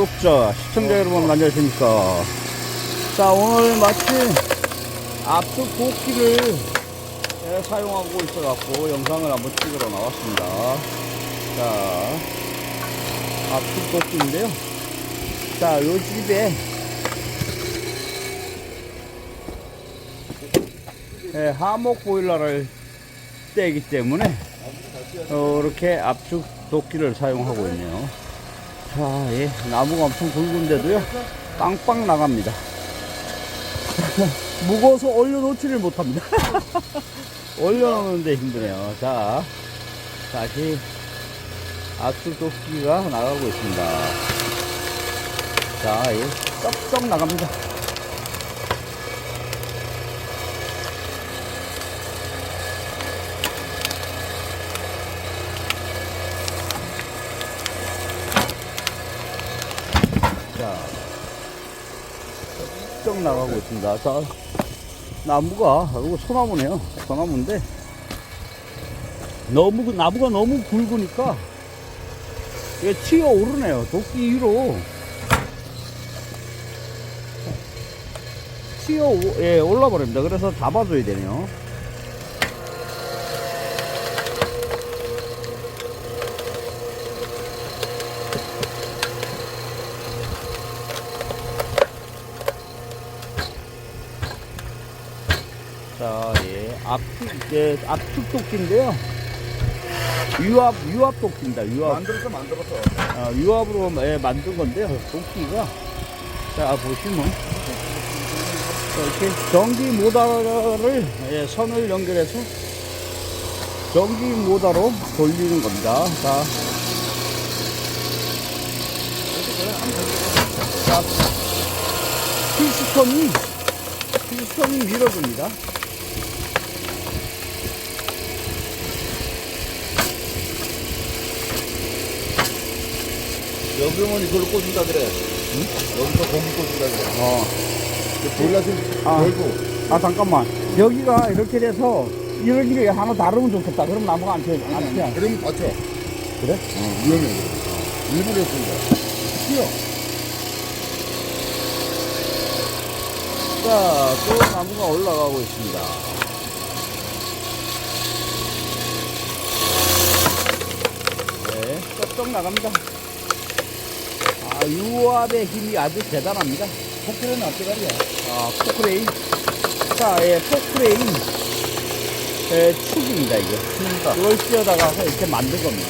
구독자, 시청자 여러분 안녕하십니까. 자, 오늘 마침 압축 도끼를 사용하고 있어갖고 영상을 한번 찍으러 나왔습니다. 자, 압축 도끼인데요. 자, 요 집에 하목 보일러를 떼기 때문에 이렇게 압축 도끼를 사용하고 있네요. 자, 예, 나무가 엄청 굵은데도요, 빵빵 나갑니다. 무거워서 올려놓지를 못합니다. 올려놓는데 힘드네요. 자, 다시 압축 도끼가 나가고 있습니다. 자, 예, 쩍쩍 나갑니다. 자, 쩍 나가고 있습니다. 자, 나무가, 이거 소나무네요. 소나무인데, 나무가 너무 굵으니까, 이게 튀어 오르네요. 도끼 위로. 예, 올라버립니다. 그래서 잡아줘야 되네요. 자, 예, 압축 도끼인데요. 유압 도끼입니다. 만들어서. 유압으로 만든 건데요. 도끼가. 자, 보시면. 이렇게 전기 모터를, 선을 연결해서 전기 모터로 돌리는 겁니다. 자, 피스톤이 밀어줍니다. 여기 오면 이걸로 꽂는다 그래. 응? 여기서 고기 꽂는다 그래. 보일러 좀 열고. 잠깐만. 여기가 이렇게 돼서 이런 길이 하나 다르면 좋겠다. 그럼 나무가 안 튀어. 그러면 다쳐. 그래? 위험해. 일부러 했습니다. 튀어. 자, 또 나무가 올라가고 있습니다. 네, 쩍쩍 나갑니다. 유압의 힘이 아주 대단합니다. 포크레인 앞대가리야. 포크레인. 자, 예, 포크레인 축입니다, 이게. 그걸 씌워다가 이렇게 만든 겁니다.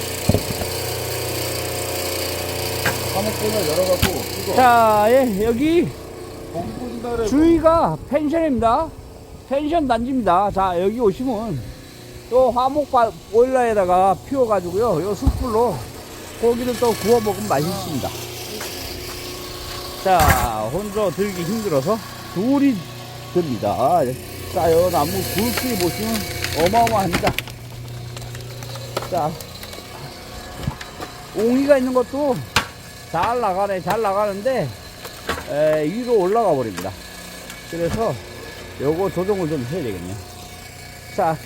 화목보일러 열어갖고 이거 자, 예, 여기 고기 꽂는다 그래. 주위가 펜션입니다. 펜션 단지입니다. 자, 여기 오시면 또 화목 보일러에다가 피워가지고요, 요 숯불로 고기를 또 구워 먹으면 맛있습니다. 자, 혼자 들기 힘들어서 둘이 듭니다. 자, 요 나무 굵기 보시면 어마어마합니다. 자, 옹이가 있는 것도 잘 나가는데, 위로 올라가 버립니다. 그래서 요거 조정을 좀 해야 되겠네요. 자,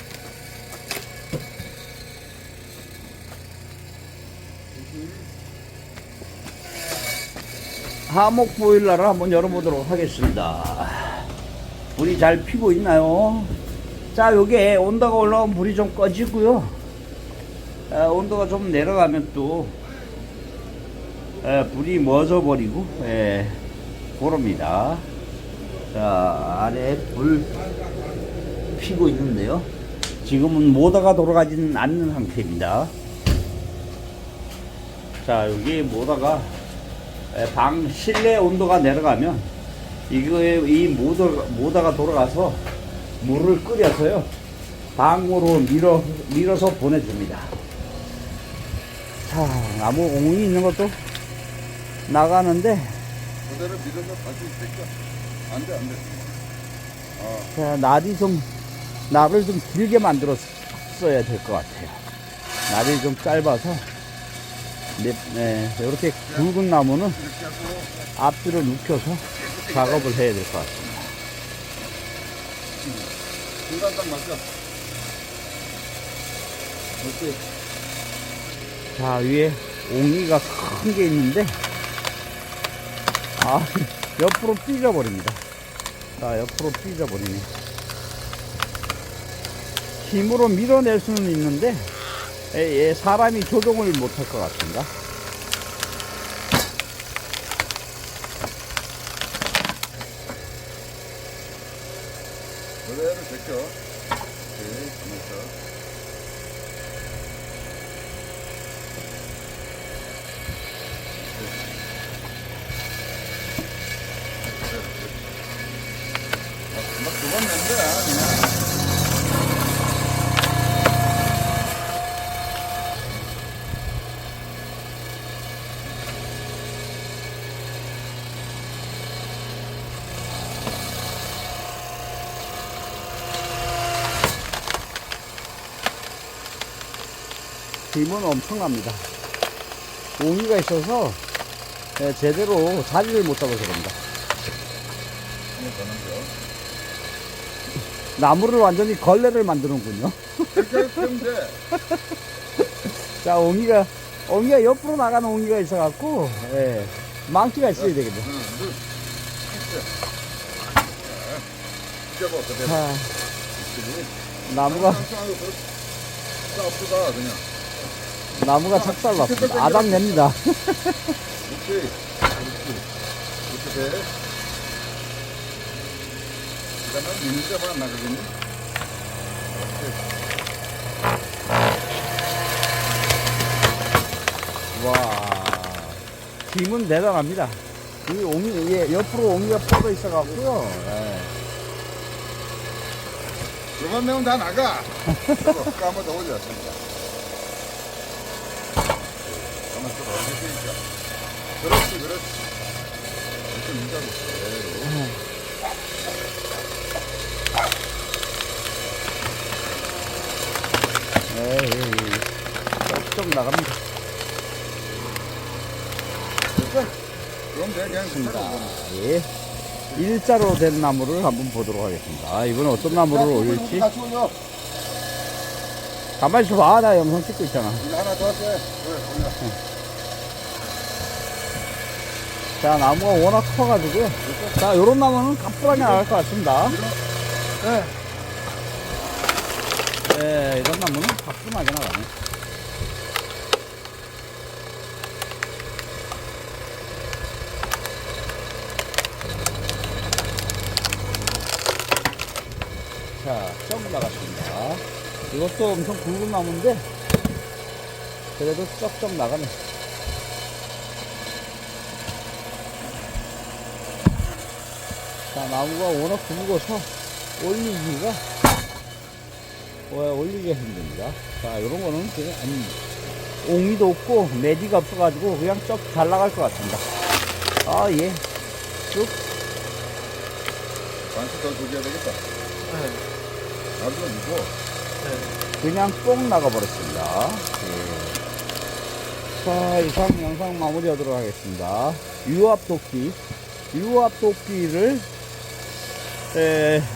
하목 보일러를 한번 열어보도록 하겠습니다. 불이 잘 피고 있나요? 자, 요게 온도가 올라오면 불이 좀 꺼지고요. 온도가 좀 내려가면 또 불이 멎어 버리고 그럽니다. 자, 아래 불 피고 있는데요. 지금은 모터가 돌아가지는 않는 상태입니다. 자, 여기 모터가 방 실내 온도가 내려가면 이 모터가 돌아가서 물을 끓여서요, 방으로 밀어서 보내줍니다. 자, 나무 옹이 있는 것도 나가는데, 그대로 밀어서 다시 뺏겨. 안 돼. 자, 날을 좀 길게 만들었어야 될 것 같아요. 날이 좀 짧아서, 이렇게 굵은 나무는 앞뒤로 눕혀서 작업을 해야 될 것 같습니다. 중간 딱 맞죠? 어때? 자, 위에 옹이가 큰 게 있는데, 아, 옆으로 삐져버립니다. 자, 옆으로 삐져버리네. 힘으로 밀어낼 수는 있는데, 사람이 조종을 못할 것 같습니다. 그대로 제껴. 오케이, 가만있어. 막 두 번 낸 거야, 그냥. 힘은 엄청납니다. 옹이가 있어서 제대로 자리를 못 잡아서 그런다. 한번 더 넣어줘. 나무를 완전히 걸레를 만드는군요. 이렇게 하면 돼. 자, 옹이가 옆으로 나가는 옹이가 있어갖고, 망치가 있어야 되겠네. 응, 응. 찢어봐, 그대로. 자, 그치? 나무가 아프다, 그냥. 나무가 착살났습니다. 아닥냅니다. 그렇지. 이렇게 돼. 그 다음에 민지자만 안 나가겠니? 와, 힘은 대단합니다. 이 옹이, 옆으로 옹이가 뻗어 있어갖고요. 요만 내면 다 나가. 까만 더 올려, 진짜. 가만 있어봐, 했으니까. 그렇지, 그렇지. 이렇게 민자로 그대로. 쩍쩍 나갑니다. 됐어? 그럼 내가 그냥 좋습니다. 그대로 예. 일자로 된 나무를 한번 보도록 하겠습니다. 이번 어떤 나무를 올릴지. 같이 올려. 가만히 있어봐. 나 영상 찍고 있잖아. 이거 하나 더 할게. 그래, 올려. 자, 나무가 워낙 커가지고요. 자, 요런 나무는 가뿐하게 나갈 것 같습니다. 네, 이런 나무는 가뿐하게 나가네. 자, 쩍 나갔습니다. 이것도 엄청 굵은 나무인데, 그래도 쩍쩍 나가네. 자, 나무가 워낙 굵어서 올리기가 힘듭니다. 자, 요런 거는 그냥, 옹이도 없고, 매디가 없어가지고, 그냥 쩍 잘 나갈 것 같습니다. 아, 예. 쭉. 반씩 더 조져야 되겠다. 나도 이거. 그냥 뽕 나가버렸습니다. 예. 자, 이상 영상 마무리하도록 하겠습니다. 유압 도끼를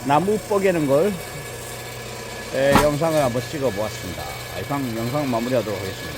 나무 뻐개는 걸 영상을 한번 찍어 보았습니다. 이상 영상 마무리하도록 하겠습니다.